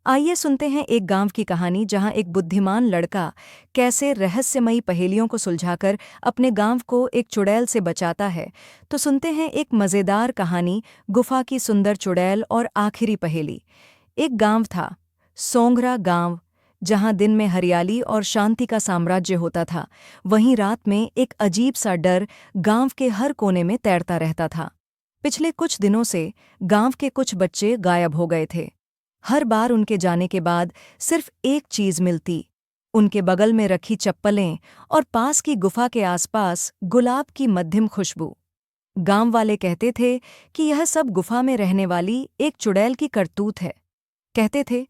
आइए सुनते हैं एक गांव की कहानी जहां एक बुद्धिमान लड़का कैसे रहस्यमयी पहेलियों को सुलझाकर अपने गांव को एक चुड़ैल से बचाता है। तो सुनते हैं एक मज़ेदार कहानी, गुफा की सुंदर चुड़ैल और आखिरी पहेली। एक गांव था, सोंगरा गांव, जहां दिन में हरियाली और शांति का साम्राज्य होता था, वहीं रात में एक अजीब सा डर गांव के हर कोने में तैरता रहता था। पिछले कुछ दिनों से गांव के कुछ बच्चे गायब हो गए थे। हर बार उनके जाने के बाद सिर्फ एक चीज मिलती, उनके बगल में रखी चप्पलें और पास की गुफा के आसपास गुलाब की मध्यम खुशबू। गांव वाले कहते थे कि यह सब गुफा में रहने वाली एक चुड़ैल की करतूत है। कहते थे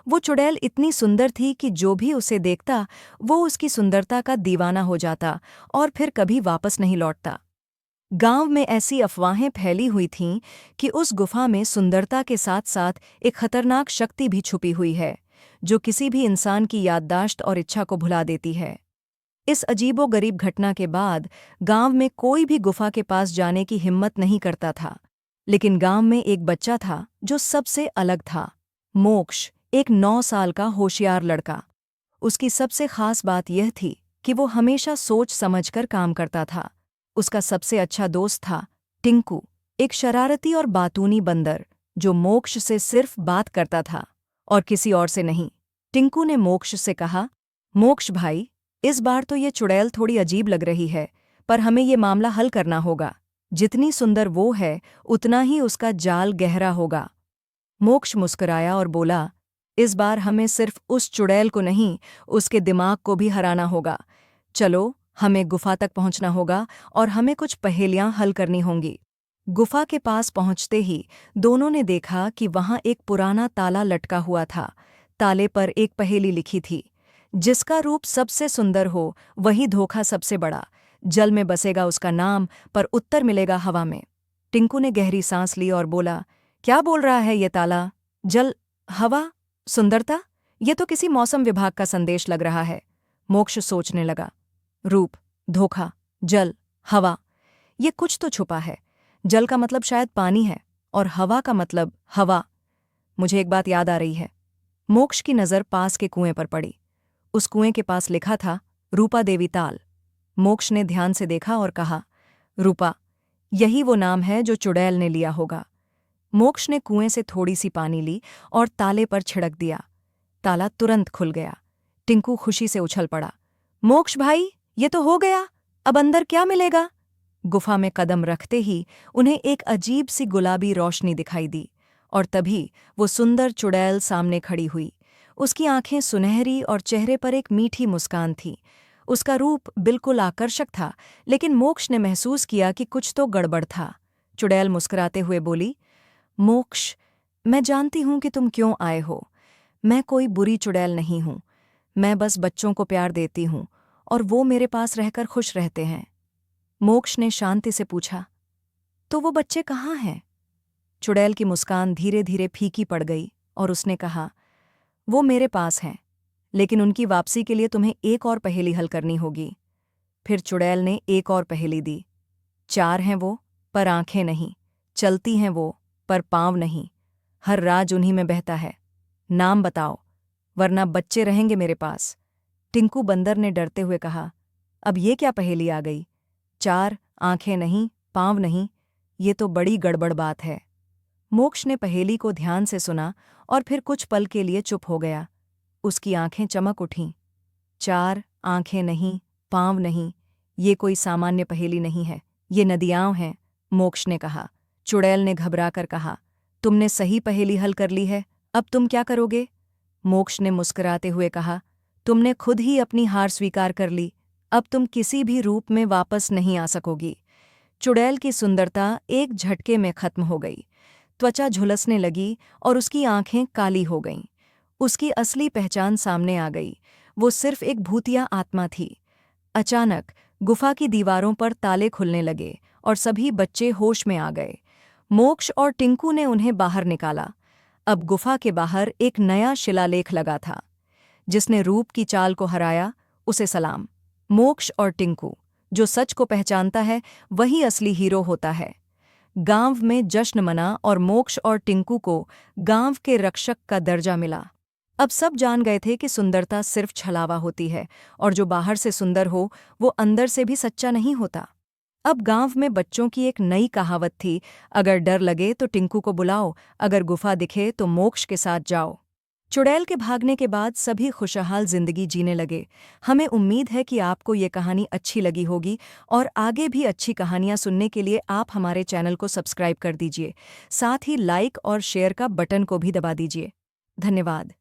वो चुड़ैल इतनी सुंदर थी कि जो भी उसे देखता वो उसकी सुंदरता का दीवाना हो जाता और फिर कभी वापस नहीं लौटता। गांव में ऐसी अफवाहें फैली हुई थीं कि उस गुफा में सुंदरता के साथ-साथ एक खतरनाक शक्ति भी छुपी हुई है, जो किसी भी इंसान की याददाश्त और इच्छा को भुला देती है। इस अजीबोगरीब घटना के बाद गांव में कोई भी गुफा के पास जाने की हिम्मत नहीं करता था। लेकिन गांव में एक बच्चा था जो सबसे अलग था, मोक्ष, एक 9 साल का होशियार लड़का। उसकी सबसे खास बात यह थी कि वो हमेशा सोच समझकर काम करता था। उसका सबसे अच्छा दोस्त था टिंकू, एक शरारती और बातूनी बंदर जो मोक्ष से सिर्फ बात करता था और किसी और से नहीं। टिंकू ने मोक्ष से कहा, मोक्ष भाई, इस बार तो ये चुड़ैल थोड़ी अजीब लग रही है, पर हमें ये मामला हल करना होगा। जितनी सुंदर वो है उतना ही उसका जाल गहरा होगा। मोक्ष मुस्कुराया और बोला, इस बार हमें सिर्फ उस चुड़ैल को नहीं, उसके दिमाग को भी हराना होगा। चलो, हमें गुफा तक पहुंचना होगा और हमें कुछ पहेलियां हल करनी होंगी। गुफा के पास पहुंचते ही दोनों ने देखा कि वहां एक पुराना ताला लटका हुआ था। ताले पर एक पहेली लिखी थी, जिसका रूप सबसे सुंदर हो वही धोखा सबसे बड़ा। जल में बसेगा उसका नाम, पर उत्तर मिलेगा हवा में। टिंकू ने गहरी सांस ली और बोला, क्या बोल रहा है ये ताला? जल, हवा, सुंदरता, ये तो किसी मौसम विभाग का संदेश लग रहा है। मोक्ष सोचने लगा, रूप, धोखा, जल, हवा, ये कुछ तो छुपा है। जल का मतलब शायद पानी है और हवा का मतलब हवा। मुझे एक बात याद आ रही है। मोक्ष की नज़र पास के कुएं पर पड़ी। उस कुएं के पास लिखा था, रूपा देवी ताल। मोक्ष ने ध्यान से देखा और कहा, रूपा, यही वो नाम है जो चुड़ैल ने लिया होगा। मोक्ष ने कुएं से थोड़ी सी पानी ली और ताले पर छिड़क दिया। ताला तुरंत खुल गया। टिंकू खुशी से उछल पड़ा, मोक्ष भाई, ये तो हो गया। अब अंदर क्या मिलेगा? गुफा में कदम रखते ही उन्हें एक अजीब सी गुलाबी रोशनी दिखाई दी और तभी वो सुंदर चुड़ैल सामने खड़ी हुई। उसकी आंखें सुनहरी और चेहरे पर एक मीठी मुस्कान थी। उसका रूप बिल्कुल आकर्षक था, लेकिन मोक्ष ने महसूस किया कि कुछ तो गड़बड़ था। चुड़ैल मुस्कुराते हुए बोली, मोक्ष, मैं जानती हूं कि तुम क्यों आए हो। मैं कोई बुरी चुड़ैल नहीं हूं। मैं बस बच्चों को प्यार देती हूं और वो मेरे पास रहकर खुश रहते हैं। मोक्ष ने शांति से पूछा, तो वो बच्चे कहाँ हैं? चुड़ैल की मुस्कान धीरे धीरे फीकी पड़ गई और उसने कहा, वो मेरे पास हैं, लेकिन उनकी वापसी के लिए तुम्हें एक और पहेली हल करनी होगी। फिर चुड़ैल ने एक और पहेली दी, 4 हैं वो, पर आंखें नहीं। चलती हैं वो, पर पाँव नहीं। हर राज उन्हीं में बहता है। नाम बताओ, वरना बच्चे रहेंगे मेरे पास। टिंकू बंदर ने डरते हुए कहा, अब ये क्या पहेली आ गई? 4 आंखें नहीं, पाँव नहीं, ये तो बड़ी गड़बड़ बात है। मोक्ष ने पहेली को ध्यान से सुना और फिर कुछ पल के लिए चुप हो गया। उसकी आंखें चमक उठीं। 4 आंखें नहीं, पाँव नहीं, ये कोई सामान्य पहेली नहीं है, ये नदियाँ हैं, मोक्ष ने कहा। चुड़ैल ने घबराकर कहा, तुमने सही पहेली हल कर ली है, अब तुम क्या करोगे? मोक्ष ने मुस्कुराते हुए कहा, तुमने खुद ही अपनी हार स्वीकार कर ली। अब तुम किसी भी रूप में वापस नहीं आ सकोगी। चुड़ैल की सुंदरता एक झटके में खत्म हो गई। त्वचा झुलसने लगी और उसकी आंखें काली हो गईं। उसकी असली पहचान सामने आ गई। वो सिर्फ एक भूतिया आत्मा थी। अचानक गुफा की दीवारों पर ताले खुलने लगे और सभी बच्चे होश में आ गए। मोक्ष और टिंकू ने उन्हें बाहर निकाला। अब गुफा के बाहर एक नया शिलालेख लगा था, जिसने रूप की चाल को हराया, उसे सलाम। मोक्ष और टिंकू, जो सच को पहचानता है वही असली हीरो होता है। गांव में जश्न मना और मोक्ष और टिंकू को गांव के रक्षक का दर्जा मिला। अब सब जान गए थे कि सुंदरता सिर्फ छलावा होती है, और जो बाहर से सुंदर हो वो अंदर से भी सच्चा नहीं होता। अब गांव में बच्चों की एक नई कहावत थी, अगर डर लगे तो टिंकू को बुलाओ, अगर गुफा दिखे तो मोक्ष के साथ जाओ। चुड़ैल के भागने के बाद सभी खुशहाल जिंदगी जीने लगे। हमें उम्मीद है कि आपको ये कहानी अच्छी लगी होगी, और आगे भी अच्छी कहानियां सुनने के लिए आप हमारे चैनल को सब्सक्राइब कर दीजिए। साथ ही लाइक और शेयर का बटन को भी दबा दीजिए। धन्यवाद।